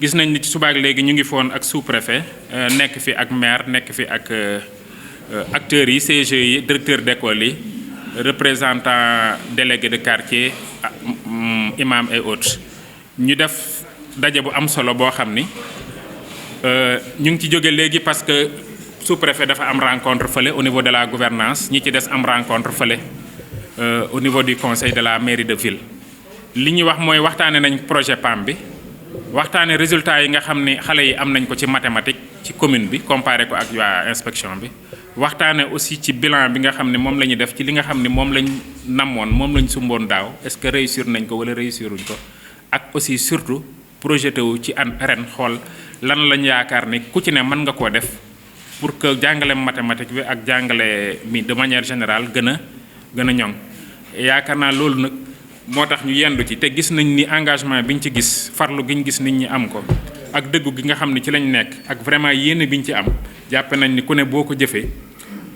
gis nañ ni ci subaak léegi ñu ngi foon ak sous-préfet nekk fi ak maire nekk fi ak acteurs yi CGE yi directeur d'école yi représentant délégué de quartier imam et autres ñu def daje bu am solo boo xam ni ñu ngi ci jóge léegi parce que sous-préfet dafa am rencontre fële au niveau de la gouvernance ñi ci des am rencontre fële au niveau du conseil de la mairie de ville li ñuy wax mooy waxtaane nañ projet PAM bi waxtaane résultats yi nga xam ni xale yi am nañ ko ci mathématique ci commune bi comparé ko ak waa inspection bi waxtaane aussi ci bilan bi nga xam ne moom la ñuy def ci li nga xam ne moom lañ namoon moom lañ sumboon daaw est-ce que réussir nañ ko wala réussiruñ ko ak aussi surtout projeté wu ci ren xool lan lañ yaakaar ni ku ci ne mën nga koo def pour que jàngale mathématique bi ak jàngale mi de manière générale gën a ñoŋ yaakaar naa loolu nag moo tax ñu yendu ci te gis nañ ni engagement bi ñu ci gis farlu gi ñu gis nit ñi am ko ak dëggu gi nga xam ne ci lañ nekk ak vraiment yéene bi ñu ci am jàppe nañ ni ku ne boo ko jëfee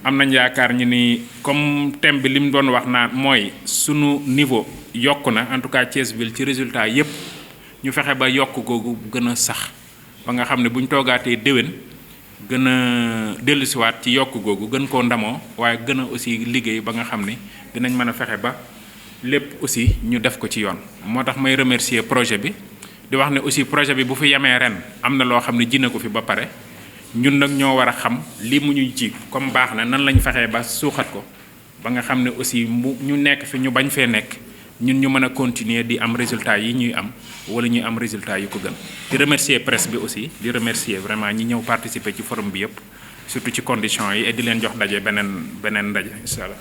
am nañ yaakaar ñi ni comme thème bi li mu doon wax naan mooy sunu niveau yokku na en tout cas Thiès-Ville ci résultat yépp ñu fexe ba yokk googu gën a sax ba nga xam ne bu ñu toogaatee déwén gën a dellusiwaat ci yokk googu gën koo ndamoo waaye gën a aussi liggéey ba nga xam ni dinañ mën a fexe ba lépp aussi ñu def ko ci yoon moo tax may remercier projet bi di wax ne aussi projet bi bu fi yemee ren am na loo xam ne ji na ko fi ba pare ñun nag ñoo war a xam li mu ñu ji comme baax na nan lañ fexee ba suuxat ko ba nga xam ne aussi mu ñu nekk fi ñu bañ fee nekk ñun ñu mën a continuer di am résultats yi ñuy am wala ñuy am résultats yu ko gën di remercier presse bi aussi di remercier vraiment ñi ñëw participer ci forum bi yëpp surtout ci conditions yi et di leen jox daje beneen ndaje incha allah.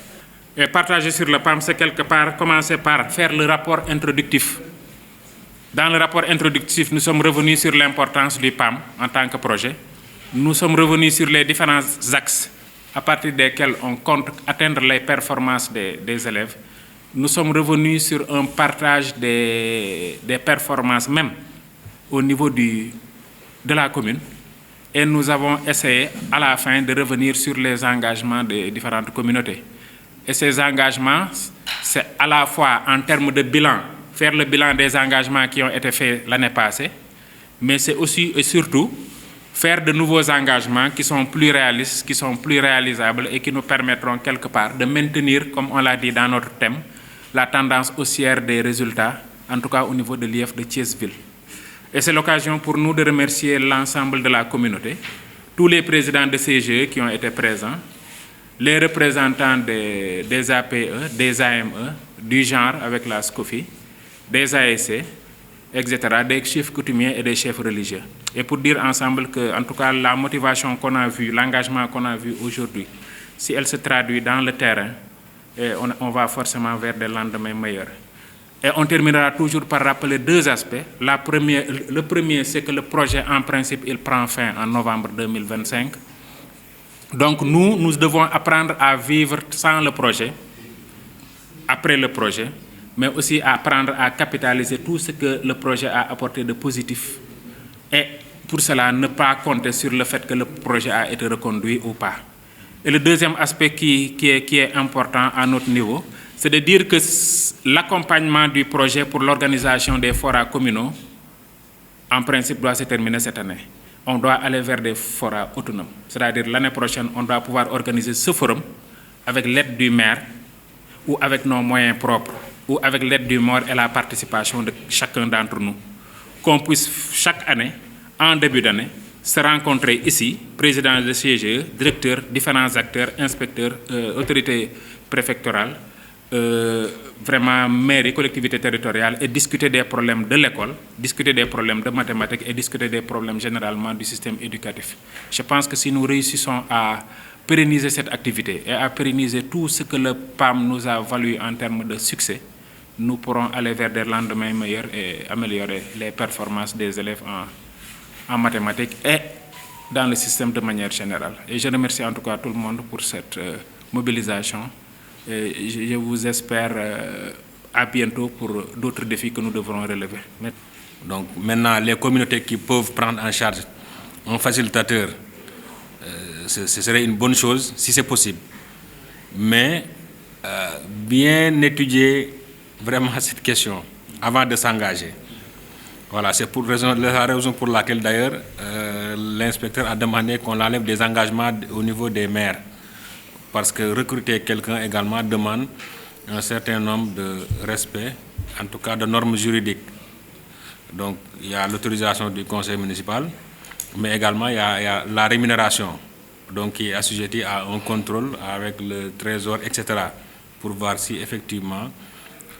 Et partager sur le PAM, c'est quelque part commencer par faire le rapport introductif. Dans le rapport introductif, nous sommes revenus sur l'importance du PAM en tant que projet. Nous sommes revenus sur les différents axes à partir desquels on compte atteindre les performances des élèves. Nous sommes revenus sur un partage des performances même au niveau de la commune. Et nous avons essayé à la fin de revenir sur les engagements des différentes communautés. Et ces engagements, c'est à la fois en termes de bilan, faire le bilan des engagements qui ont été faits l'année passée, mais c'est aussi et surtout faire de nouveaux engagements qui sont plus réalistes, qui sont plus réalisables et qui nous permettront quelque part de maintenir, comme on l'a dit dans notre thème, la tendance haussière des résultats, en tout cas au niveau de l'IF de Thiès-Ville. Et c'est l'occasion pour nous de remercier l'ensemble de la communauté, tous les présidents de CGE qui ont été présents, les représentants des APE, des AME, du genre avec la SCOFI, des ASC, etc., des chefs coutumiers et des chefs religieux. Et pour dire ensemble que, en tout cas, la motivation qu'on a vue, l'engagement qu'on a vu aujourd'hui, si elle se traduit dans le terrain, on va forcément vers des lendemains meilleurs. Et on terminera toujours par rappeler deux aspects. Le premier, c'est que le projet, en principe, il prend fin en novembre 2025. Donc nous devons apprendre à vivre sans le projet, après le projet, mais aussi apprendre à capitaliser tout ce que le projet a apporté de positif. Et pour cela, ne pas compter sur le fait que le projet a été reconduit ou pas. Et le deuxième aspect qui est important à notre niveau, c'est de dire que l'accompagnement du projet pour l'organisation des forats communaux, en principe, doit se terminer cette année. On doit aller vers des forats autonomes. C'est-à-dire l'année prochaine, on doit pouvoir organiser ce forum avec l'aide du maire ou avec nos moyens propres ou avec l'aide du maire et la participation de chacun d'entre nous. Qu'on puisse chaque année, en début d'année, se rencontrer ici, président de CGE, directeur, différents acteurs, inspecteurs, autorités préfectorales, vraiment mairie, collectivités territoriales et discuter des problèmes de l'école, discuter des problèmes de mathématiques et discuter des problèmes généralement du système éducatif. Je pense que si nous réussissons à pérenniser cette activité et à pérenniser tout ce que le PAM nous a valu en termes de succès, nous pourrons aller vers des lendemains meilleurs et améliorer les performances des élèves en mathématiques et dans le système de manière générale. Et je remercie en tout cas tout le monde pour cette mobilisation. Et je vous espère à bientôt pour d'autres défis que nous devrons relever. Donc maintenant, les communautés qui peuvent prendre en charge un facilitateur, ce serait une bonne chose si c'est possible. Mais bien étudier vraiment cette question avant de s'engager. Voilà, c'est pour la raison pour laquelle d'ailleurs l'inspecteur a demandé qu'on enlève des engagements au niveau des maires. Parce que recruter quelqu'un également demande un certain nombre de respect, en tout cas de normes juridiques. Donc il y a l'autorisation du conseil municipal, mais également il y a la rémunération, donc qui est assujettie à un contrôle avec le trésor, etc. pour voir si effectivement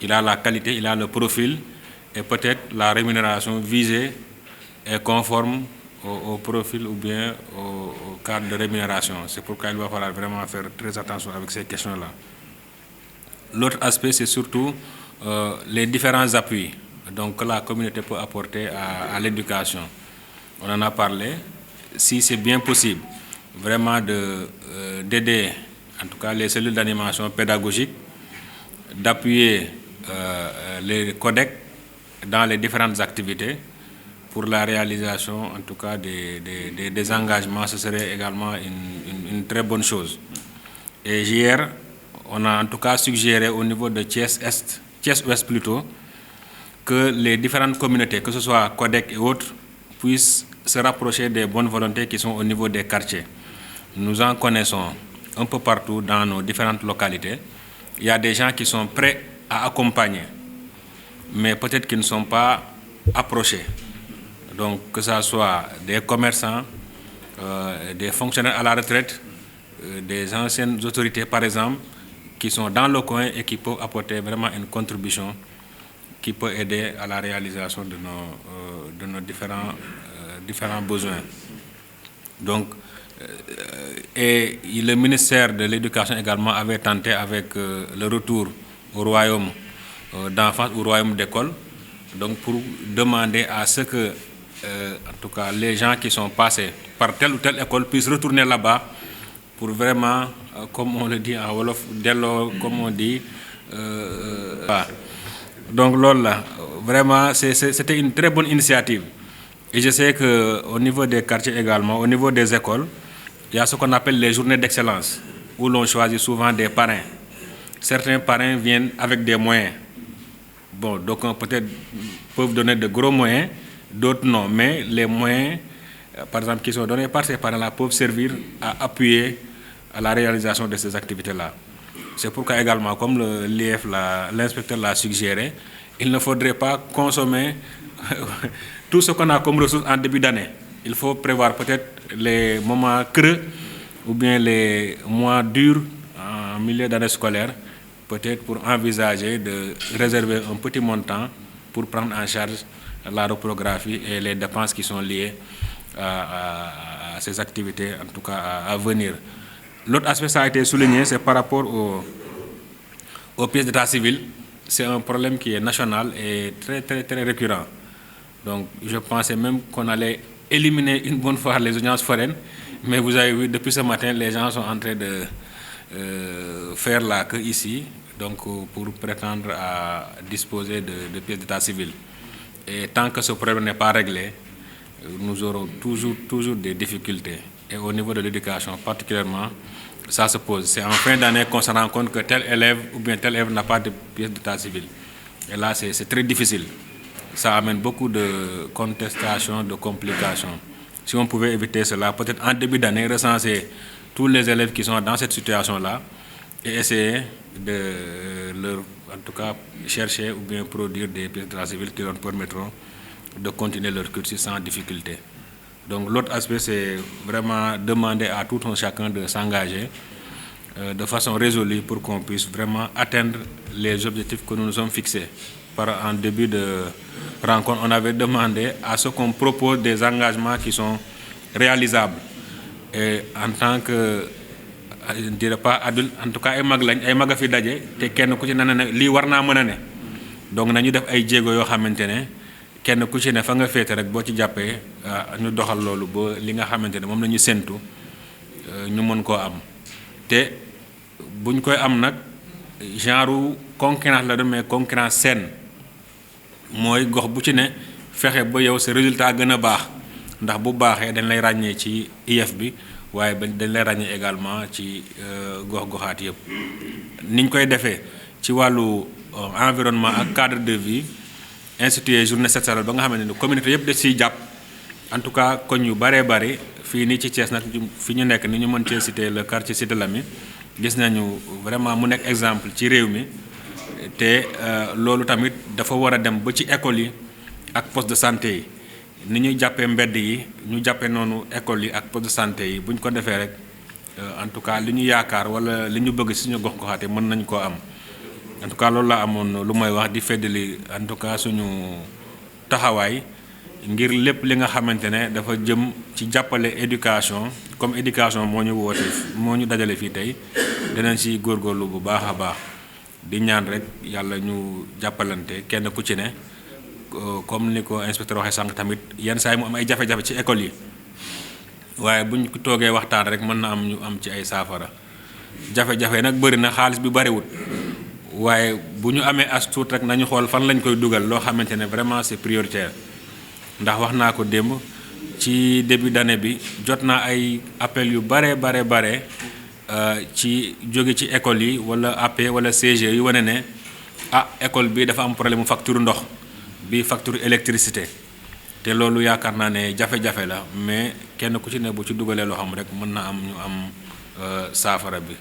il a la qualité, il a le profil et peut-être la rémunération visée est conforme au profil ou bien au cadre de rémunération. C'est pourquoi il va falloir vraiment faire très attention avec ces questions-là. L'autre aspect, c'est surtout les différents appuis donc, que la communauté peut apporter à l'éducation. On en a parlé. Si c'est bien possible, vraiment d'aider, en tout cas les cellules d'animation pédagogique, d'appuyer les codecs dans les différentes activités pour la réalisation, en tout cas, des engagements, ce serait également une très bonne chose. Et hier, on a en tout cas suggéré au niveau de Thiès-Ouest plutôt, que les différentes communautés, que ce soit CODEC et autres, puissent se rapprocher des bonnes volontés qui sont au niveau des quartiers. Nous en connaissons un peu partout dans nos différentes localités. Il y a des gens qui sont prêts à accompagner, mais peut-être qu'ils ne sont pas approchés. Donc que ce soit des commerçants, des fonctionnaires à la retraite, des anciennes autorités par exemple, qui sont dans le coin et qui peuvent apporter vraiment une contribution qui peut aider à la réalisation de nos différents besoins. Donc, et le ministère de l'Éducation également avait tenté avec le retour au royaume d'enfance, au royaume d'école, donc pour demander à ce que, en tout cas, les gens qui sont passés par telle ou telle école puissent retourner là-bas pour vraiment, comme on le dit en Wolof, comme on dit, donc là, vraiment, c'était une très bonne initiative. Et je sais qu'au niveau des quartiers également, au niveau des écoles, il y a ce qu'on appelle les journées d'excellence, où l'on choisit souvent des parrains. Certains parrains viennent avec des moyens. Bon, donc peut-être peuvent donner de gros moyens, d'autres non. Mais les moyens, par exemple, qui sont donnés par ces parrains-là, peuvent servir à appuyer à la réalisation de ces activités-là. C'est pourquoi également, comme l'inspecteur l'a suggéré, il ne faudrait pas consommer tout ce qu'on a comme ressources en début d'année. Il faut prévoir peut-être les moments creux ou bien les mois durs en milieu d'année scolaire, peut-être pour envisager de réserver un petit montant pour prendre en charge la reprographie et les dépenses qui sont liées à ces activités, en tout cas à venir. L'autre aspect, ça a été souligné, c'est par rapport aux pièces d'état civil. C'est un problème qui est national et très, très, très récurrent. Donc, je pensais même qu'on allait éliminer une bonne fois les audiences foraines, mais vous avez vu, depuis ce matin, les gens sont en train de faire la queue ici, donc pour prétendre à disposer de pièces d'état civil. Et tant que ce problème n'est pas réglé, nous aurons toujours des difficultés. Et au niveau de l'éducation, particulièrement, ça se pose. C'est en fin d'année qu'on se rend compte que tel élève ou bien tel élève n'a pas de pièce d'état civil. Et là, c'est très difficile. Ça amène beaucoup de contestations, de complications. Si on pouvait éviter cela, peut-être en début d'année, recenser tous les élèves qui sont dans cette situation-là et essayer de leur, en tout cas, chercher ou bien produire des pièces d'état civil qui leur permettront de continuer leur cursus sans difficulté. Donc l'autre aspect, c'est vraiment demander à tout un chacun de s'engager de façon résolue pour qu'on puisse vraiment atteindre les objectifs que nous nous sommes fixés. En début de rencontre, on avait demandé à ce qu'on propose des engagements qui sont réalisables. Et en tant que, je ne dirais pas adulte, en tout cas, ay mag a fi daje te kenn ku ci ne lii war naa mën a ne. Donc nañu def ay jéego yoo xamante ne kenn ku ci ne fa nga féete rek boo ci jàppee ñu doxal loolu ba li nga xamante ne moom la ñu séntu ñu mën koo am te buñ koy am nag genre concurrence la doon mais concurrence saine mooy gox bu ci ne fexe ba yow sa résultat gën a baax ndax bu baaxee dañ lay ràññee ci IEF bi waaye dañ lay ràññee également ci gox-goxaat yëpp niñ koy defee ci wàllu environnement ak cadre de vie instituer journée set setal ba nga xamante ne communauté yëpp da siy jàpp en tout cas koñ yu baree bari fii nii ci Thiès nag fi ñu nekk ni ñu mën cee citer le quartier Cité Lamy gis nañu vraiment mu nekk exemple ci réew mi te loolu tamit dafa war a dem ba ci école yi ak poste de santé yi ni ñuy jàppee mbedd yi ñu jàppee noonu école yi ak poste de santé yi bu ñu ko defee rek en tout cas li ñu yaakaar wala li ñu bëgg suñu gox-goxaate mën nañ koo am en tout cas loolu la amoon lu may wax di feddali en tout cas suñu taxawaay ngir lépp li nga xamante ne dafa jëm ci jàppale éducation comme éducation moo ñu woote moo ñu dajale fii tey dinañ si góorgóorlu bu baax a baax di ñaan rek yàlla ñu jàppalante kenn ku ci ne comme ni ko inspecteur waxee sànq tamit yenn saa yi mu am ay jafe-jafe ci école yi waaye buñ ko toogee waxtaan rek mën na am ñu am ci ay saafara jafe-jafe nag bëri na xaalis bi bëriwul waaye bu ñu amee as tuut rek nañu xool fan lañ koy dugal loo xamante ne vraiment c'est prioritaire ndax wax naa ko démb ci début d'année bi jot naa ay appel yu bare ci jóge ci école yi wala AP wala CG yu wane ne école bi dafa am problème mu facture ndox bi facture électricité te loolu yaakaar naa ne jafe-jafe la mais kenn ku ci ne bu ci dugalee loo xam rek mën na am ñu am saafara bi